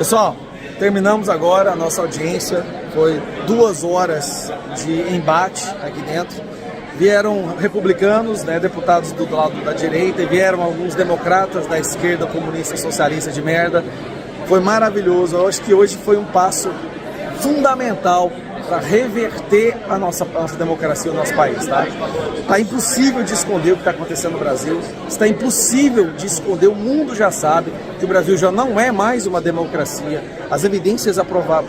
Pessoal, terminamos agora a nossa audiência. Foi 2 horas de embate aqui dentro. Vieram republicanos, né, deputados do lado da direita, e vieram alguns democratas da esquerda comunista socialista de merda. Foi maravilhoso. Eu acho que hoje foi um passo fundamental para reverter a nossa democracia, o nosso país, tá? Está impossível de esconder o que está acontecendo no Brasil, está impossível de esconder, o mundo já sabe que o Brasil já não é mais uma democracia. As evidências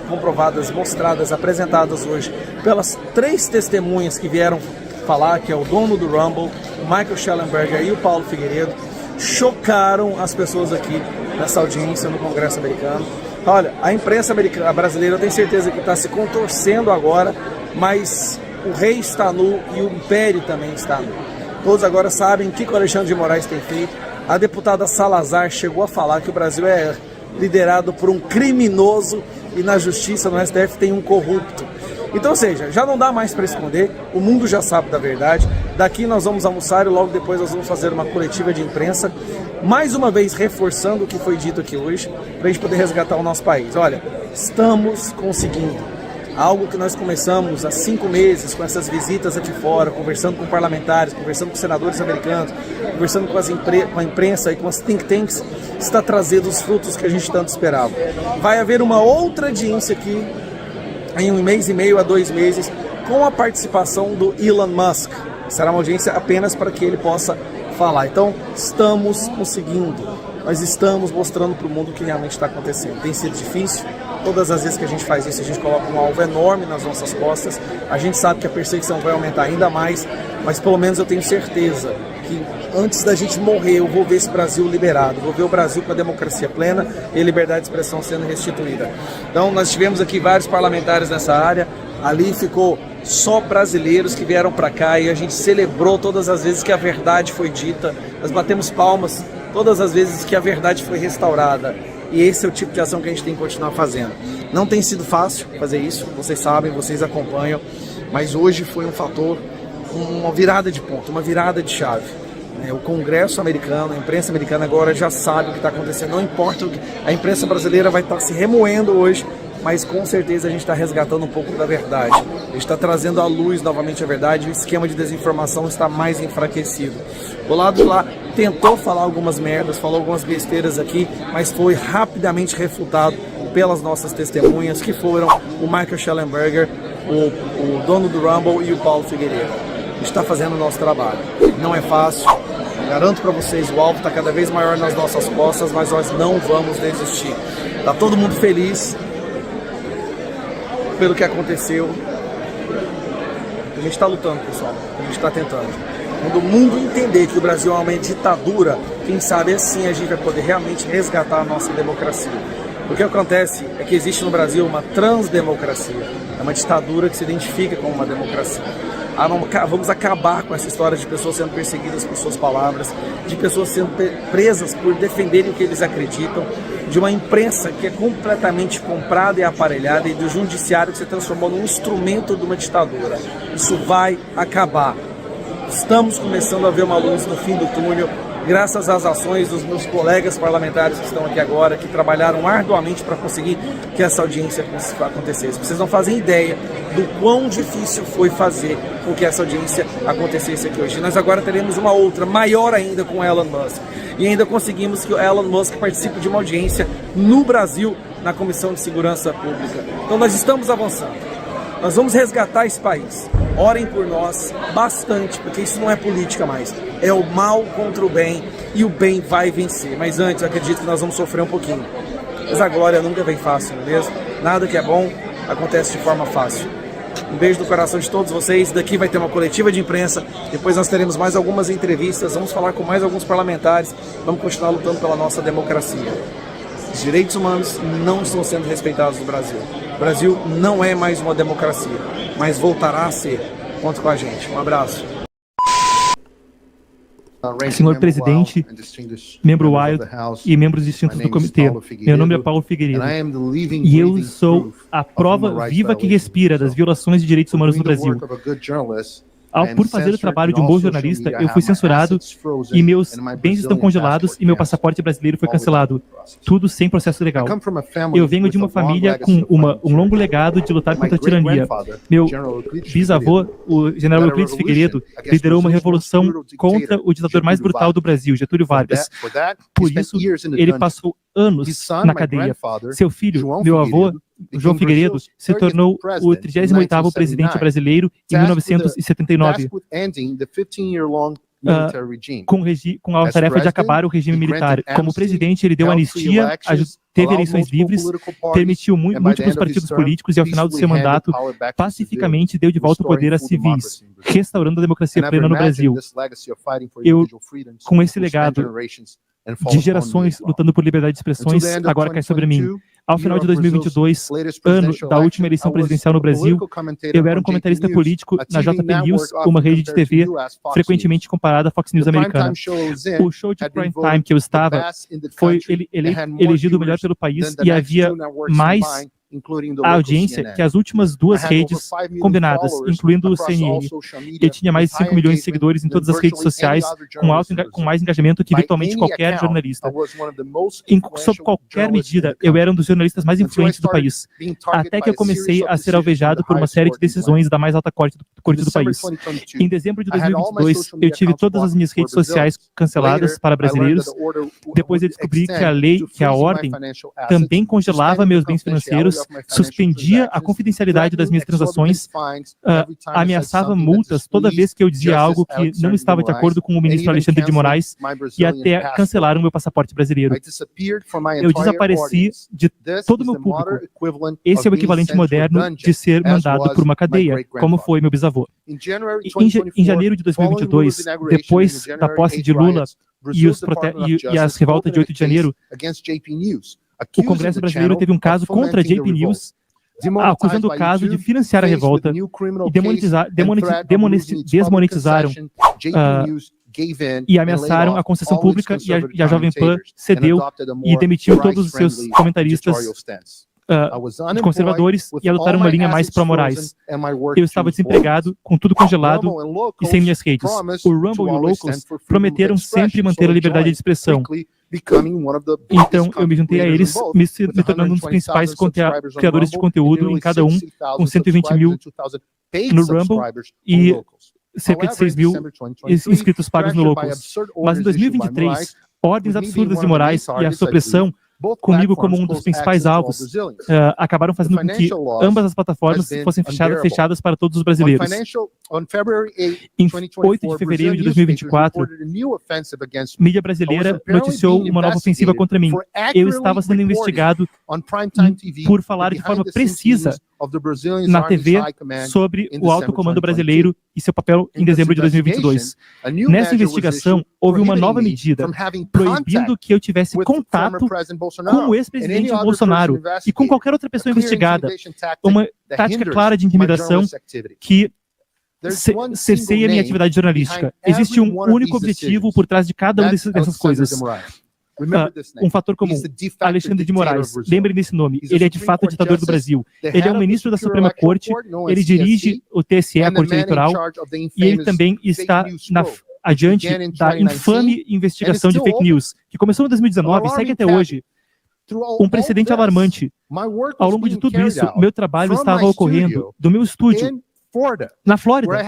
comprovadas, mostradas, apresentadas hoje pelas 3 testemunhas que vieram falar, que é o dono do Rumble, o Michael Shellenberger e o Paulo Figueiredo, chocaram as pessoas aqui nessa audiência no Congresso americano. Olha, a imprensa brasileira, eu tenho certeza que está se contorcendo agora, mas o rei está nu e o império também está nu. Todos agora sabem o que o Alexandre de Moraes tem feito. A deputada Salazar chegou a falar que o Brasil é liderado por um criminoso e na justiça, no STF, tem um corrupto. Então, ou seja, já não dá mais para esconder, o mundo já sabe da verdade. Daqui nós vamos almoçar e logo depois nós vamos fazer uma coletiva de imprensa, mais uma vez reforçando o que foi dito aqui hoje, para a gente poder resgatar o nosso país. Olha, estamos conseguindo algo que nós começamos há 5 meses com essas visitas aqui fora, conversando com parlamentares, conversando com senadores americanos, conversando com a imprensa e com as think tanks, está trazendo os frutos que a gente tanto esperava. Vai haver uma outra audiência aqui em 1 mês e meio a 2 meses, com a participação do Elon Musk. Será uma audiência apenas para que ele possa falar. Então, estamos conseguindo. Nós estamos mostrando para o mundo o que realmente está acontecendo. Tem sido difícil. Todas as vezes que a gente faz isso, a gente coloca um alvo enorme nas nossas costas. A gente sabe que a perseguição vai aumentar ainda mais, mas pelo menos eu tenho certeza que antes da gente morrer, eu vou ver esse Brasil liberado, vou ver o Brasil com a democracia plena e a liberdade de expressão sendo restituída. Então, nós tivemos aqui vários parlamentares nessa área, ali ficou só brasileiros que vieram para cá e a gente celebrou todas as vezes que a verdade foi dita, nós batemos palmas todas as vezes que a verdade foi restaurada. E esse é o tipo de ação que a gente tem que continuar fazendo. Não tem sido fácil fazer isso, vocês sabem, vocês acompanham, mas hoje foi um fator, uma virada de ponto, uma virada de chave. O Congresso americano, a imprensa americana agora já sabe o que está acontecendo, não importa o que a imprensa brasileira vai estar se remoendo hoje, mas com certeza a gente está resgatando um pouco da verdade. A gente está trazendo à luz novamente a verdade, o esquema de desinformação está mais enfraquecido. O lado de lá tentou falar algumas merdas, falou algumas besteiras aqui, mas foi rapidamente refutado pelas nossas testemunhas, que foram o Michael Shellenberger, o dono do Rumble e o Paulo Figueiredo. A gente está fazendo o nosso trabalho. Não é fácil, garanto para vocês, o alvo está cada vez maior nas nossas costas, mas nós não vamos desistir. Está todo mundo feliz pelo que aconteceu. A gente está lutando, pessoal, a gente está tentando. Quando o mundo entender que o Brasil é uma ditadura, quem sabe assim a gente vai poder realmente resgatar a nossa democracia. O que acontece é que existe no Brasil uma transdemocracia, é uma ditadura que se identifica como uma democracia. Vamos acabar com essa história de pessoas sendo perseguidas por suas palavras, de pessoas sendo presas por defenderem o que eles acreditam, de uma imprensa que é completamente comprada e aparelhada e do judiciário que se transformou num instrumento de uma ditadura. Isso vai acabar. Estamos começando a ver uma luz no fim do túnel, graças às ações dos meus colegas parlamentares que estão aqui agora, que trabalharam arduamente para conseguir que essa audiência acontecesse. Vocês não fazem ideia do quão difícil foi fazer com que essa audiência acontecesse aqui hoje. Nós agora teremos uma outra, maior ainda, com Elon Musk. E ainda conseguimos que o Elon Musk participe de uma audiência no Brasil, na Comissão de Segurança Pública. Então nós estamos avançando. Nós vamos resgatar esse país. Orem por nós bastante, porque isso não é política mais. É o mal contra o bem e o bem vai vencer. Mas antes, eu acredito que nós vamos sofrer um pouquinho. Mas a glória nunca vem fácil, não é mesmo? Nada que é bom acontece de forma fácil. Um beijo no coração de todos vocês. Daqui vai ter uma coletiva de imprensa. Depois nós teremos mais algumas entrevistas. Vamos falar com mais alguns parlamentares. Vamos continuar lutando pela nossa democracia. Os direitos humanos não estão sendo respeitados no Brasil. O Brasil não é mais uma democracia, mas voltará a ser. Conta com a gente. Um abraço. Senhor Presidente, membro Wild e membros distintos do comitê, meu nome é Paulo Figueiredo e eu sou a prova viva que respira das violações de direitos humanos no Brasil. Por fazer o trabalho de um bom jornalista, eu fui censurado e meus bens estão congelados e meu passaporte brasileiro foi cancelado. Tudo sem processo legal. Eu venho de uma família com um longo legado de lutar contra a tirania. Meu bisavô, o general Euclides Figueiredo, liderou uma revolução contra o ditador mais brutal do Brasil, Getúlio Vargas. Por isso, ele passou anos na cadeia. Seu filho, meu avô, João Figueiredo, se tornou o 38º presidente brasileiro em 1979, com a tarefa de acabar o regime militar. Como presidente, ele deu anistia, teve eleições livres, permitiu múltiplos partidos políticos e, ao final do seu mandato, pacificamente deu de volta o poder a civis, restaurando a democracia plena no Brasil. Com esse legado de gerações lutando por liberdade de expressões, agora cai sobre mim. Ao final de 2022, ano da última eleição presidencial no Brasil, eu era um comentarista político na JP News, uma rede de TV frequentemente comparada à Fox News americana. O show de prime time que eu estava foi elegido o melhor pelo país e havia mais a audiência que as últimas duas redes combinadas, incluindo o CNN. Ele tinha mais de 5 milhões de seguidores em todas as redes sociais, com mais engajamento que virtualmente qualquer jornalista. Sob qualquer medida, eu era um dos jornalistas mais influentes do país, até que eu comecei a ser alvejado por uma série de decisões da mais alta corte do país. Em dezembro de 2022, eu tive todas as minhas redes sociais canceladas para brasileiros. Depois eu descobri que a lei, que a ordem, também congelava meus bens financeiros, suspendia a confidencialidade das minhas transações, ameaçava multas toda vez que eu dizia algo que não estava de acordo com o ministro Alexandre de Moraes e até cancelaram meu passaporte brasileiro. Eu desapareci de todo o meu público. Esse é o equivalente moderno de ser mandado por uma cadeia, como foi meu bisavô. Em janeiro de 2022, depois da posse de Lula e as revoltas de 8 de janeiro, o Congresso brasileiro teve um caso contra a JP News, acusando o caso de financiar a revolta e desmonetizaram e ameaçaram a concessão pública e a Jovem Pan cedeu e demitiu todos os seus comentaristas conservadores e adotaram uma linha mais pró-morais. Eu estava desempregado, com tudo congelado e sem minhas redes. O Rumble e o Locals prometeram sempre manter a liberdade de expressão. Então, eu me juntei a eles, me tornando um dos principais criadores de conteúdo em cada um, com 120 mil no Rumble e cerca de 6 mil inscritos pagos no Locals. Mas em 2023, ordens absurdas e morais e a supressão, comigo como um dos principais alvos, acabaram fazendo com que ambas as plataformas fossem fechadas para todos os brasileiros. Em 8 de fevereiro de 2024, mídia brasileira noticiou uma nova ofensiva contra mim. Eu estava sendo investigado por falar de forma precisa na TV sobre o alto comando brasileiro e seu papel em dezembro de 2022. Nessa investigação, houve uma nova medida proibindo que eu tivesse contato com o ex-presidente Bolsonaro e com qualquer outra pessoa investigada. Uma tática clara de intimidação que cerceia minha atividade jornalística. Existe um único objetivo por trás de cada uma dessas coisas. Um fator comum, Alexandre de Moraes. Lembrem desse nome. Ele é de fato o ditador do Brasil. Ele é um ministro da Suprema Corte, ele dirige o TSE, a Corte Eleitoral, e ele também está adiante da infame investigação de fake news, que começou em 2019 e segue até hoje. Um precedente alarmante. Ao longo de tudo isso, meu trabalho estava ocorrendo do meu estúdio, na Flórida,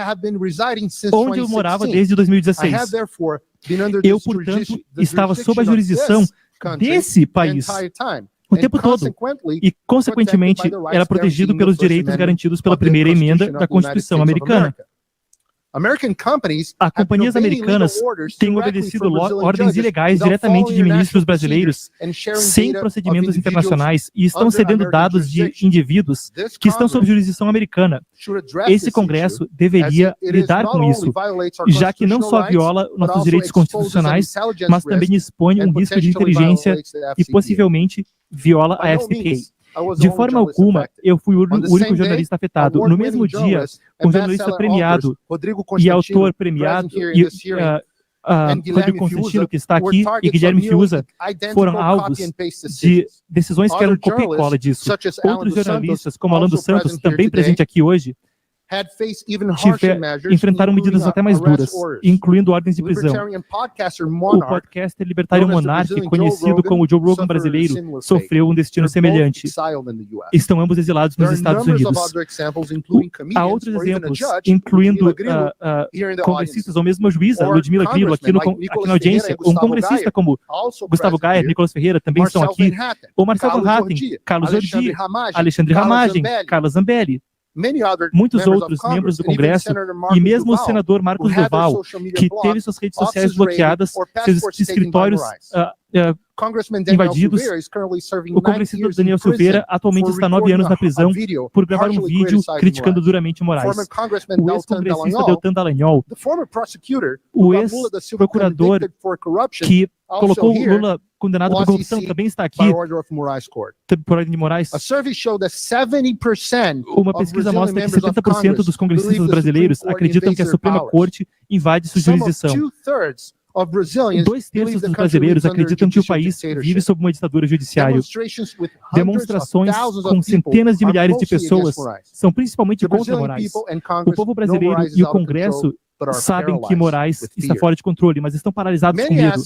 onde eu morava desde 2016. Eu, portanto, estava sob a jurisdição desse país o tempo todo e, consequentemente, era protegido pelos direitos garantidos pela primeira emenda da Constituição americana. As companhias americanas têm obedecido ordens ilegais diretamente de ministros brasileiros, sem procedimentos internacionais, e estão cedendo dados de indivíduos que estão sob jurisdição americana. Esse Congresso deveria lidar com isso, já que não só viola nossos direitos constitucionais, mas também expõe um risco de inteligência e possivelmente viola a FCPA. De forma alguma, eu fui o único jornalista afetado. No mesmo dia, um jornalista premiado e autor premiado, Rodrigo Constantino, que está aqui, e Guilherme Fiuza, foram alvos de decisões que eram copia e cola disso. Outros jornalistas, como Alan dos Santos, também presente aqui hoje, enfrentaram medidas até mais duras, incluindo ordens de prisão. O podcaster libertário Monark, conhecido como Joe Rogan brasileiro, sofreu um destino semelhante. Estão ambos exilados nos Estados Unidos. Há outros exemplos, incluindo congressistas ou mesmo a juíza Ludmila Grillo, aqui na audiência, um congressista como Gustavo Gayer, Nicolas Ferreira, também estão aqui, ou Marcel Van Hatten, Carlos Ordi, Alexandre Ramagem, Carla Zambelli. Muitos outros membros do Congresso e mesmo o senador Marcos Duval, que teve suas redes sociais bloqueadas, seus escritórios invadidos. O congressista Daniel Silveira atualmente está 9 anos na prisão por gravar um vídeo criticando duramente Moraes. O ex-congressista Deltan Dallagnol, o ex-procurador que colocou Lula condenado por corrupção, também está aqui por ordem de Moraes. Uma pesquisa mostra que 70% dos congressistas brasileiros acreditam que a Suprema Corte invade sua jurisdição. 2/3 dos brasileiros acreditam que o país vive sob uma ditadura judiciária. Demonstrações com centenas de milhares de pessoas são principalmente contra Moraes. O povo brasileiro e o Congresso sabem que Moraes está fora de controle, mas estão paralisados com medo.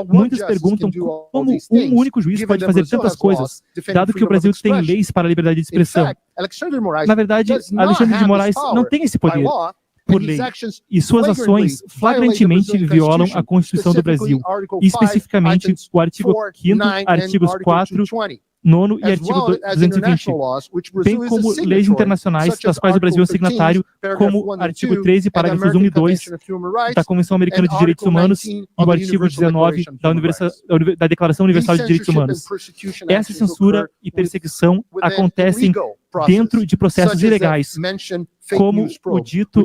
Muitos perguntam como um único juiz pode fazer tantas coisas, dado que o Brasil tem leis para a liberdade de expressão. Na verdade, Alexandre de Moraes não tem esse poder por lei, e suas ações flagrantemente violam a Constituição do Brasil, e especificamente o artigo 5º, artigos 4, 9º e artigo 220, bem como leis internacionais das quais o Brasil é signatário, como o artigo 13, parágrafos 1 e 2 da Convenção Americana de Direitos Humanos e o artigo 19 da Declaração Universal de Direitos Humanos. Essa censura e perseguição acontecem dentro de processos ilegais, como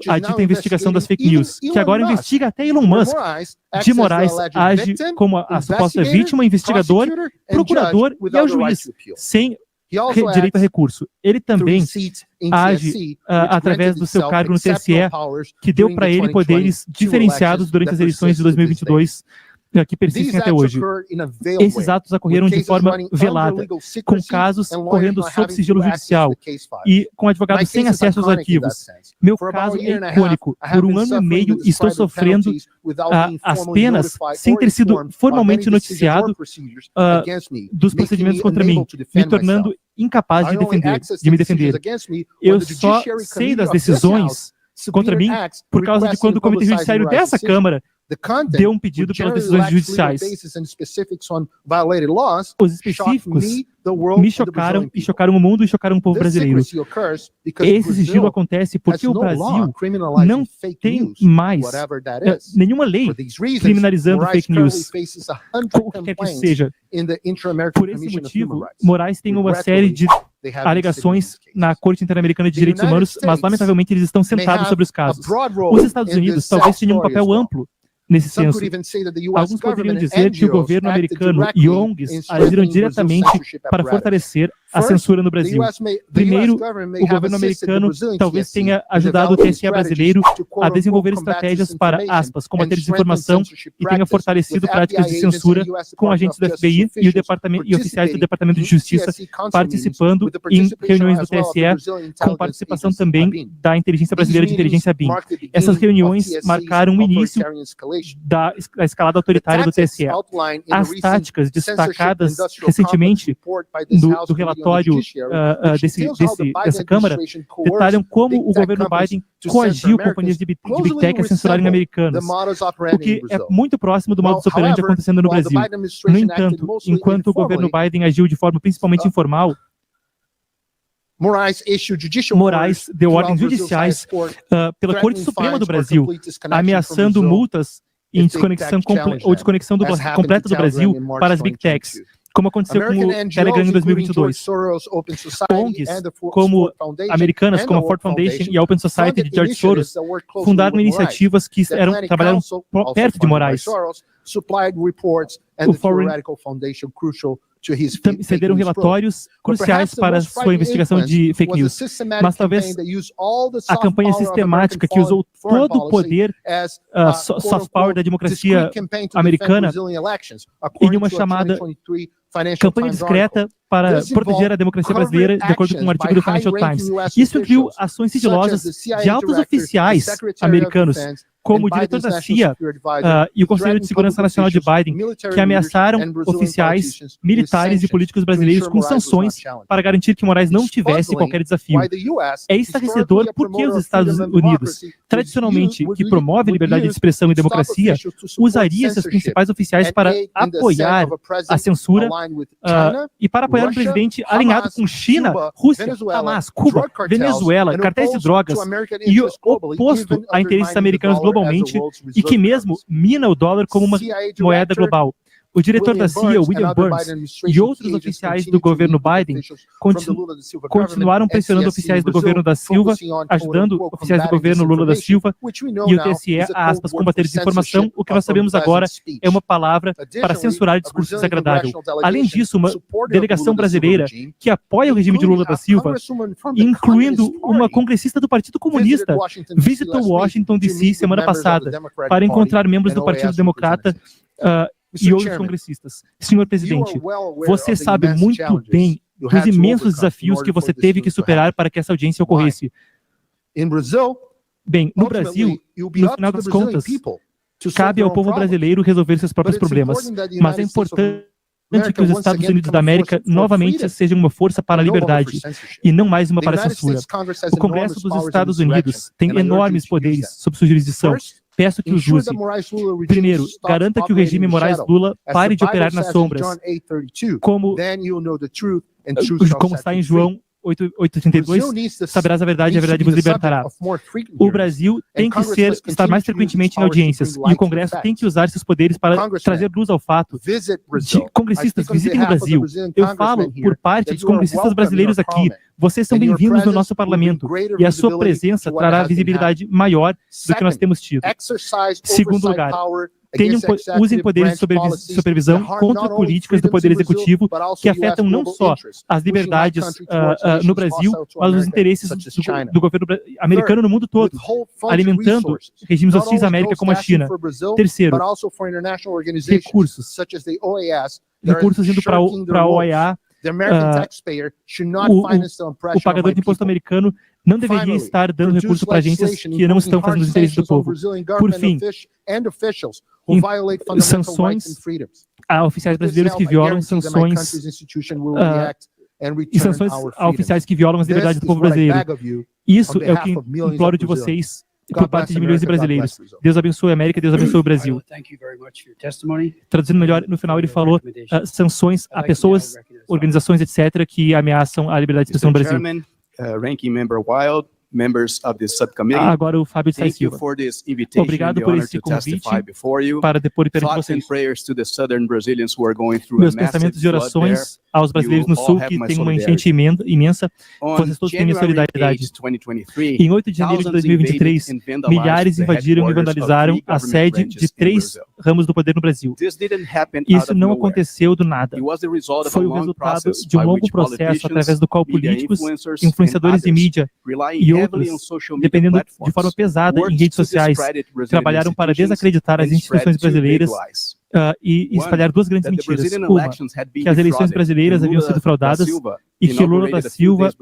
a dita investigação das fake news, que agora investiga até Elon Musk. De Moraes age como a suposta vítima, investigador, procurador e ao juiz, sem direito a recurso. Ele também age através do seu cargo no TSE, que deu para ele poderes diferenciados durante as eleições de 2022, que persistem até hoje. Esses atos ocorreram de forma velada, com casos correndo sob sigilo judicial e com advogados sem acesso aos arquivos. Meu caso é icônico. Por 1 ano e meio estou sofrendo as penas sem ter sido formalmente noticiado dos procedimentos contra mim, me tornando incapaz de me defender. Eu só sei das decisões contra mim por causa de quando o Comitê Judiciário dessa Câmara deu um pedido pelas decisões judiciais. Os específicos me chocaram e chocaram o mundo e chocaram o povo brasileiro. Esse sigilo acontece porque o Brasil não tem mais nenhuma lei criminalizando fake news, ou o que quer que seja. Por esse motivo, Moraes tem uma série de alegações na Corte Interamericana de Direitos Humanos, mas lamentavelmente eles estão sentados sobre os casos. Os Estados Unidos talvez tenham um papel amplo nesse senso. Alguns poderiam dizer que o governo americano e ONGs agiram diretamente para fortalecer a censura no Brasil. Primeiro, o governo americano talvez tenha ajudado o TSE brasileiro a desenvolver estratégias para, aspas, combater desinformação e tenha fortalecido práticas de censura com agentes do FBI e oficiais do Departamento de Justiça participando em reuniões do TSE, com participação também da Inteligência Brasileira de Inteligência BIM. Essas reuniões marcaram o início da escalada autoritária do TSE. As táticas destacadas recentemente do relatório dessa Câmara detalham como o governo Biden coagiu companhias de Big Tech a censurarem americanos, o que é muito próximo do modus operandi acontecendo no Brasil. No entanto, enquanto o governo Biden agiu de forma principalmente informal, Moraes deu ordens judiciais pela Corte Suprema do Brasil, ameaçando multas em desconexão completa do Brasil para as Big Techs, como aconteceu com o Telegram em 2022. ONGs, como americanas, como a Ford Foundation e a Open Society de George Soros, fundaram iniciativas que trabalharam perto de Moraes. O Foreign cederam relatórios cruciais para sua investigação de fake news. Mas talvez a campanha sistemática que usou todo o poder soft power da democracia americana em uma chamada campanha discreta para proteger a democracia brasileira, de acordo com um artigo do Financial Times. Isso incluiu ações sigilosas de altos oficiais americanos, como o diretor da CIA e o Conselheiro de Segurança Nacional de Biden, que ameaçaram oficiais, militares e políticos brasileiros com sanções para garantir que Moraes não tivesse qualquer desafio. É estarrecedor porque os Estados Unidos, tradicionalmente, que promove liberdade de expressão e democracia, usaria seus principais oficiais para apoiar a censura e para apoiar um presidente alinhado com China, Rússia, Hamas, Cuba, Venezuela, cartéis de drogas e oposto a interesses americanos globalmente e que mesmo mina o dólar como uma moeda global. O diretor da CIA, William Burns, e outros oficiais do governo Biden continuaram pressionando oficiais do governo da Silva, ajudando oficiais do governo Lula da Silva e o TSE a, aspas, combater desinformação. O que nós sabemos agora é uma palavra para censurar discurso desagradável. Além disso, uma delegação brasileira que apoia o regime de Lula da Silva, incluindo uma congressista do Partido Comunista, visitou Washington, D.C. semana passada para encontrar membros do Partido Democrata e outros congressistas. Senhor presidente, você sabe muito bem dos imensos desafios que você teve que superar para que essa audiência ocorresse. Bem, no Brasil, no final das contas, cabe ao povo brasileiro resolver seus próprios problemas, mas é importante que os Estados Unidos da América novamente sejam uma força para a liberdade e não mais uma para a censura. O Congresso dos Estados Unidos tem enormes poderes sob sua jurisdição. Peço que os use. Primeiro, garanta que o regime Moraes-Lula pare de operar nas sombras, como está em João 8:32, saberás a verdade e a verdade vos libertará. O Brasil tem que estar mais frequentemente em audiências, e o Congresso tem que usar seus poderes para trazer luz ao fato de congressistas visitem o Brasil. Eu falo por parte dos congressistas brasileiros aqui. Vocês são bem-vindos no nosso parlamento, e a sua presença trará visibilidade maior do que nós temos tido. Segundo lugar, usem poderes de supervisão contra políticas do Poder Executivo que afetam não só as liberdades no Brasil, mas os interesses do governo americano no mundo todo, alimentando regimes hostis à América como a China. Terceiro, recursos indo para a OEA. O pagador de imposto americano não deveria estar dando recurso para agências que não estão fazendo os interesses do povo. Por fim, sanções a oficiais brasileiros que violam sanções a oficiais que violam as liberdades do povo brasileiro. Isso é o que imploro de vocês por parte de milhões de brasileiros. Deus abençoe a América, Deus abençoe o Brasil. Traduzindo melhor, no final ele falou sanções a pessoas, organizações, etc., que ameaçam a liberdade de expressão no Brasil. Agora o Fábio de Sais Silva. Obrigado por esse convite para depor perante vocês. Meus pensamentos e orações aos brasileiros no Sul que têm uma enchente imensa. Vocês todos têm minha solidariedade. Em 8 de janeiro de 2023, milhares invadiram e vandalizaram a sede de 3 ramos do poder no Brasil. Isso não aconteceu do nada. Foi o resultado de um longo processo através do qual políticos, influenciadores de mídia e outros, dependendo de forma pesada em redes sociais, trabalharam para desacreditar as instituições brasileiras e espalhar duas grandes mentiras. Uma, que as eleições brasileiras haviam sido fraudadas e que Lula da Silva,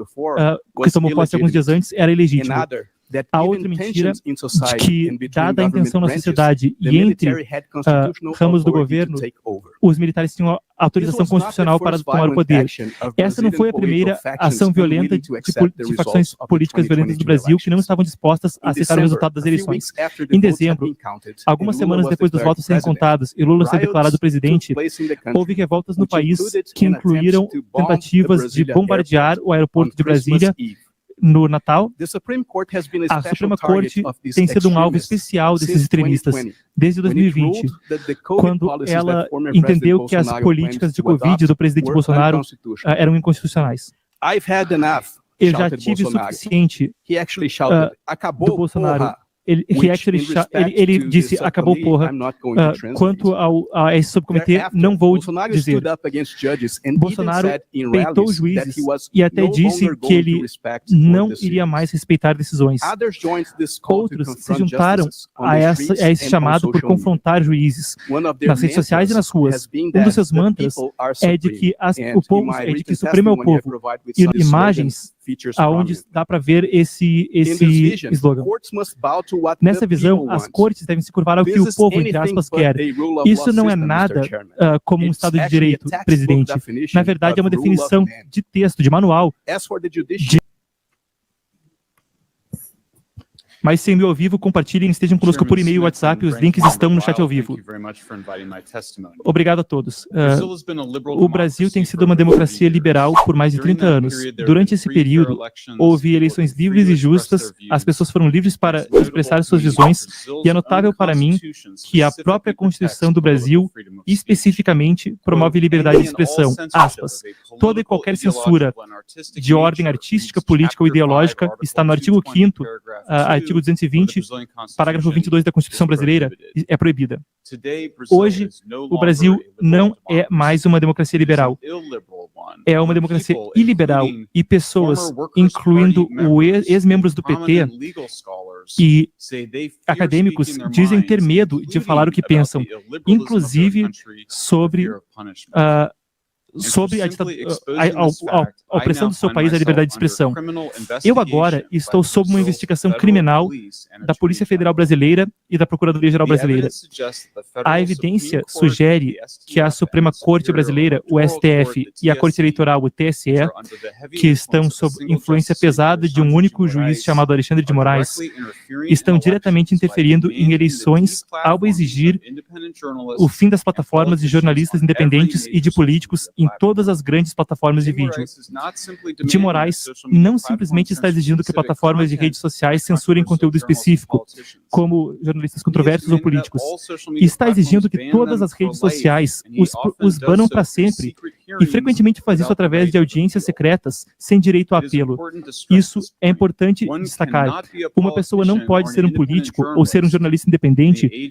que tomou posse alguns dias antes, era ilegítimo. A outra mentira de que, dada a intenção na sociedade e entre ramos do governo, os militares tinham autorização constitucional para tomar o poder. Essa não foi a primeira ação violenta de facções políticas violentas do Brasil que não estavam dispostas a aceitar o resultado das eleições. Em dezembro, algumas semanas depois dos votos serem contados e Lula ser declarado presidente, houve revoltas no país que incluíram tentativas de bombardear o aeroporto de Brasília no Natal. A Suprema Corte tem sido um alvo especial desses extremistas desde 2020, quando ela entendeu que as políticas de Covid do presidente Bolsonaro eram inconstitucionais. Eu já tive o suficiente do Bolsonaro ele disse, acabou porra. Quanto a esse subcomitê, não vou dizer. Bolsonaro peitou os juízes e até disse que ele não iria mais respeitar decisões. Outros se juntaram a esse chamado por confrontar juízes nas redes sociais e nas ruas. Um dos seus mantras é de que o Supremo é o povo. E imagens aonde dá para ver esse slogan. Nessa visão, as cortes devem se curvar ao que o povo, entre aspas, quer. Isso não é nada como um Estado de Direito, presidente. Na verdade, é uma definição de texto, de manual. Mas sendo ao vivo, compartilhem, estejam conosco por e-mail, WhatsApp, os links estão no chat ao vivo. Obrigado a todos. O Brasil tem sido uma democracia liberal por mais de 30 anos. Durante esse período, houve eleições livres e justas, as pessoas foram livres para expressar suas visões, e é notável para mim que a própria Constituição do Brasil, especificamente, promove liberdade de expressão, aspas. Toda e qualquer censura de ordem artística, política ou ideológica está no artigo 5º, artigo 220, parágrafo 22 da Constituição brasileira, é proibida. Hoje, o Brasil não é mais uma democracia liberal. É uma democracia iliberal e pessoas, incluindo ex-membros do PT e acadêmicos, dizem ter medo de falar o que pensam, inclusive sobre a opressão do seu país à liberdade de expressão. Eu agora estou sob uma investigação criminal da Polícia Federal Brasileira e da Procuradoria-Geral Brasileira. A evidência sugere que a Suprema Corte Brasileira, o STF, e a Corte Eleitoral, o TSE, que estão sob influência pesada de um único juiz chamado Alexandre de Moraes, estão diretamente interferindo em eleições ao exigir o fim das plataformas de jornalistas independentes e de políticos em todas as grandes plataformas de vídeo. De Moraes não simplesmente está exigindo que plataformas de redes sociais censurem conteúdo específico, como jornalistas controversos ou políticos. Está exigindo que todas as redes sociais os banam para sempre, e frequentemente faz isso através de audiências secretas, sem direito a apelo. Isso é importante destacar. Uma pessoa não pode ser um político ou ser um jornalista independente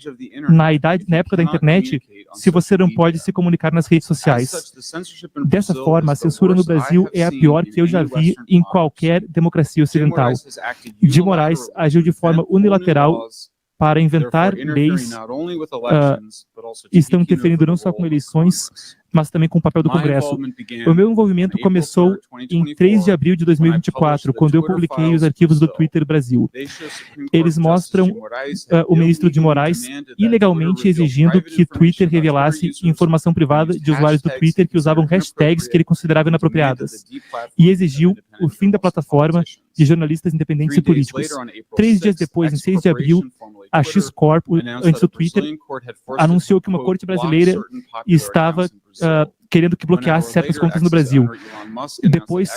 na época da internet, se você não pode se comunicar nas redes sociais. Dessa forma, a censura no Brasil é a pior que eu já vi em qualquer democracia ocidental. De Moraes agiu de forma unilateral para inventar leis, estão interferindo não só com eleições, mas também com o papel do Congresso. O meu envolvimento começou em 3 de abril de 2024, quando eu publiquei os arquivos do Twitter Brasil. Eles mostram o ministro de Moraes ilegalmente exigindo que Twitter revelasse informação privada de usuários do Twitter que usavam hashtags que ele considerava inapropriadas, e exigiu o fim da plataforma de jornalistas independentes e políticos. 3 dias depois, em 6 de abril, a X-Corp, antes do Twitter, anunciou que uma corte brasileira estava querendo que bloqueasse certas contas no Brasil. Depois,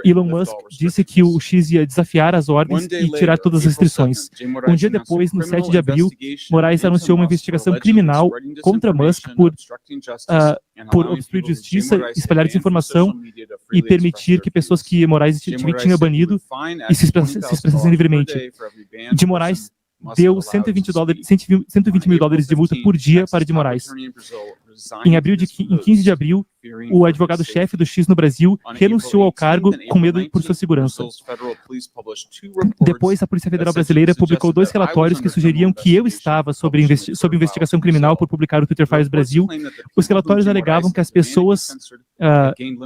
Elon Musk disse que o X ia desafiar as ordens e tirar todas as restrições. Um dia depois, no 7 de abril, Moraes anunciou uma investigação criminal contra Musk por obstruir justiça, espalhar desinformação e permitir que pessoas que Moraes tinha banido e se expressassem livremente. De Moraes deu 120 mil dólares de multa por dia para de Moraes. Em 15 de abril, o advogado-chefe do X no Brasil renunciou ao cargo com medo por sua segurança. Depois, a Polícia Federal Brasileira publicou 2 relatórios que sugeriam que eu estava sob investigação criminal por publicar o Twitter Files Brasil. Os relatórios alegavam que as pessoas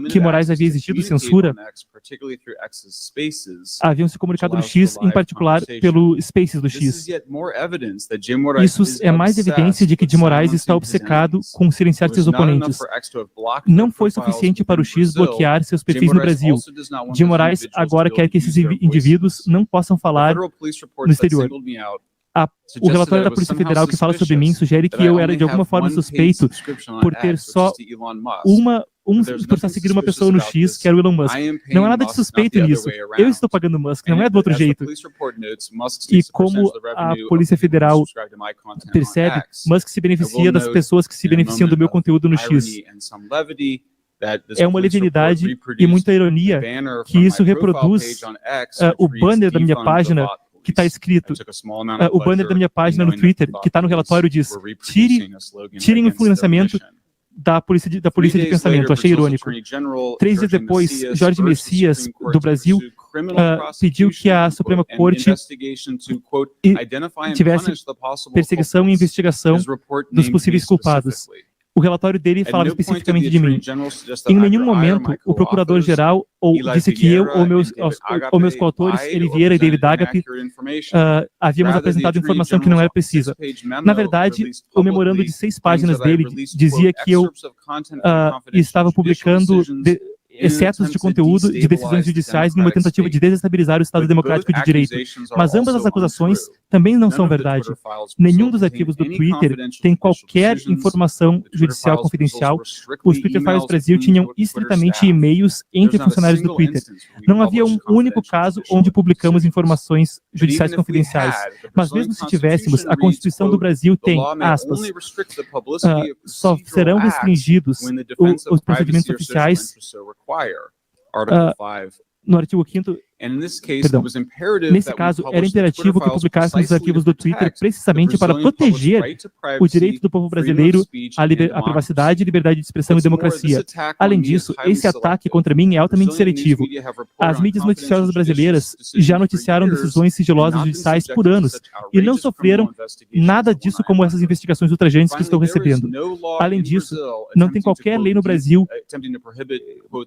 que Moraes havia exigido censura haviam se comunicado no X, em particular pelo Spaces do X. Isso é mais evidência de que de Moraes está obcecado com silenciar seus oponentes. Não foi suficiente para o X bloquear seus perfis no Brasil. De Moraes agora quer que esses indivíduos não possam falar no exterior. O relatório da Polícia Federal que fala sobre mim sugere que eu era de alguma forma suspeito por ter só por estar seguindo uma pessoa no X, que era o Elon Musk. Não há nada de suspeito nisso. Eu estou pagando Musk, não é do outro jeito. E como a Polícia Federal percebe, Musk se beneficia das pessoas que se beneficiam do meu conteúdo no X. É uma levianidade e muita ironia que isso reproduz o banner da minha página que está escrito, o banner da minha página no Twitter, que está no relatório, diz: tirem o financiamento da polícia de pensamento. Achei irônico. 3 dias depois, Jorge Messias, do Brasil, pediu que a Suprema Corte tivesse perseguição e investigação dos possíveis culpados. O relatório dele falava especificamente de mim. Em nenhum momento, o procurador-geral disse que eu ou meus coautores, Eli Vieira e David Agape, havíamos apresentado informação que não era precisa. Na verdade, o memorando de 6 páginas dele dizia que eu estava publicando excetos de conteúdo de decisões judiciais numa tentativa de desestabilizar o Estado democrático de direito. Mas ambas as acusações também não são verdade. Nenhum dos arquivos do Twitter tem qualquer informação judicial confidencial. Os Twitter Files Brasil tinham estritamente e-mails entre funcionários do Twitter. Não havia um único caso onde publicamos informações judiciais confidenciais. Mas mesmo se tivéssemos, a Constituição do Brasil tem, aspas, só serão restringidos os procedimentos oficiais no artigo 5º, perdão, nesse caso, era imperativo que publicássemos os arquivos do Twitter precisamente para proteger o direito do povo brasileiro à privacidade, liberdade de expressão e democracia. Além disso, esse ataque contra mim é altamente seletivo. As mídias noticiosas brasileiras já noticiaram decisões sigilosas judiciais por anos e não sofreram nada disso como essas investigações ultrajantes que estou recebendo. Além disso, não tem qualquer lei no Brasil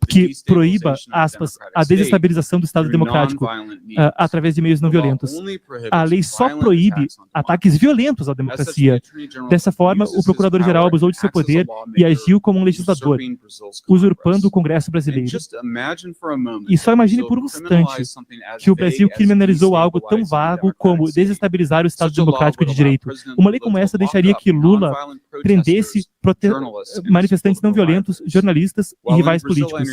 que proíba, aspas, a desestabilização do Estado democrático através de meios não violentos. A lei só proíbe ataques violentos à democracia. Dessa forma, o procurador-geral abusou de seu poder e agiu como um legislador, usurpando o Congresso brasileiro. E só imagine por um instante que o Brasil criminalizou algo tão vago como desestabilizar o Estado democrático de direito. Uma lei como essa deixaria que Lula prendesse manifestantes não violentos, jornalistas e rivais políticos.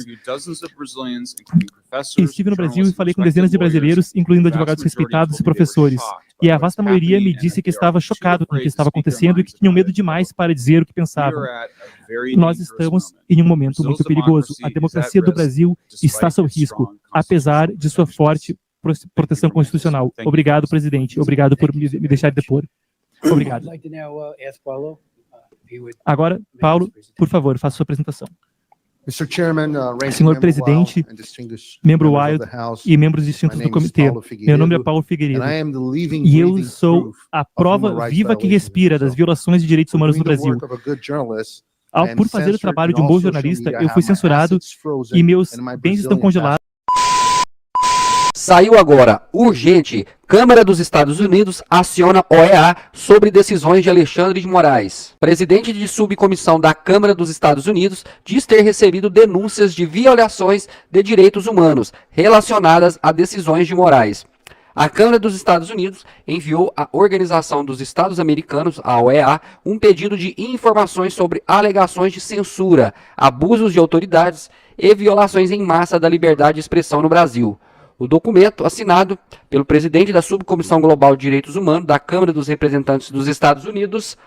Estive no Brasil e falei com dezenas de brasileiros, incluindo advogados respeitados e professores. E a vasta maioria me disse que estava chocado com o que estava acontecendo e que tinham medo demais para dizer o que pensavam. Nós estamos em um momento muito perigoso. A democracia do Brasil está sob risco, apesar de sua forte proteção constitucional. Obrigado, presidente. Obrigado por me deixar depor. Obrigado. Agora, Paulo, por favor, faça sua apresentação. Senhor presidente, membro Wild e membros distintos do comitê, meu nome é Paulo Figueiredo e eu sou a prova viva que respira das violações de direitos humanos no Brasil. Por fazer o trabalho de um bom jornalista, eu fui censurado e meus bens estão congelados. Saiu agora, urgente, Câmara dos Estados Unidos aciona OEA sobre decisões de Alexandre de Moraes. Presidente de subcomissão da Câmara dos Estados Unidos diz ter recebido denúncias de violações de direitos humanos relacionadas a decisões de Moraes. A Câmara dos Estados Unidos enviou à Organização dos Estados Americanos, a OEA, um pedido de informações sobre alegações de censura, abusos de autoridades e violações em massa da liberdade de expressão no Brasil. O documento, assinado pelo presidente da Subcomissão Global de Direitos Humanos da Câmara dos Representantes dos Estados Unidos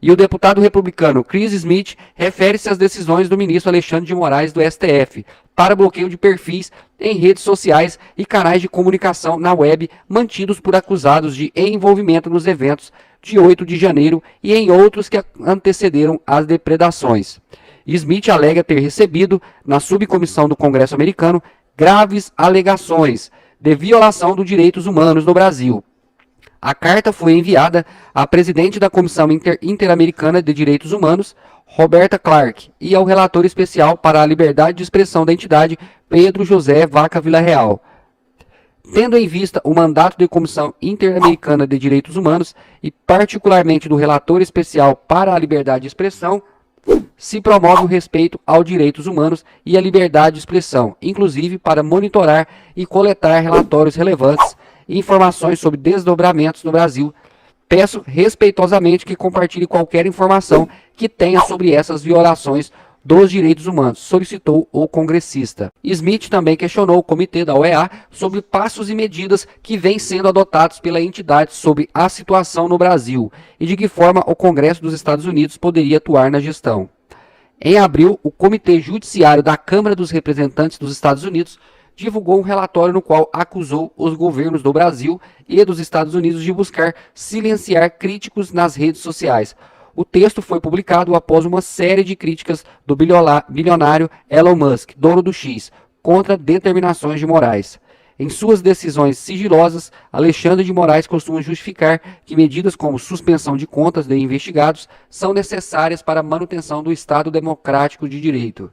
e o deputado republicano Chris Smith, refere-se às decisões do ministro Alexandre de Moraes do STF para bloqueio de perfis em redes sociais e canais de comunicação na web mantidos por acusados de envolvimento nos eventos de 8 de janeiro e em outros que antecederam as depredações. Smith alega ter recebido, na subcomissão do Congresso americano, graves alegações de violação dos direitos humanos no Brasil. A carta foi enviada à presidente da Comissão Interamericana de Direitos Humanos, Roberta Clark, e ao relator especial para a liberdade de expressão da entidade, Pedro José Vaca Villarreal. Tendo em vista o mandato da Comissão Interamericana de Direitos Humanos e particularmente do relator especial para a liberdade de expressão, se promove o respeito aos direitos humanos e à liberdade de expressão, inclusive para monitorar e coletar relatórios relevantes e informações sobre desdobramentos no Brasil. Peço respeitosamente que compartilhe qualquer informação que tenha sobre essas violações dos direitos humanos, solicitou o congressista. Smith também questionou o comitê da OEA sobre passos e medidas que vêm sendo adotados pela entidade sobre a situação no Brasil e de que forma o Congresso dos Estados Unidos poderia atuar na gestão. Em abril, o Comitê Judiciário da Câmara dos Representantes dos Estados Unidos divulgou um relatório no qual acusou os governos do Brasil e dos Estados Unidos de buscar silenciar críticos nas redes sociais. O texto foi publicado após uma série de críticas do bilionário Elon Musk, dono do X, contra determinações de Moraes. Em suas decisões sigilosas, Alexandre de Moraes costuma justificar que medidas como suspensão de contas de investigados são necessárias para a manutenção do Estado democrático de direito.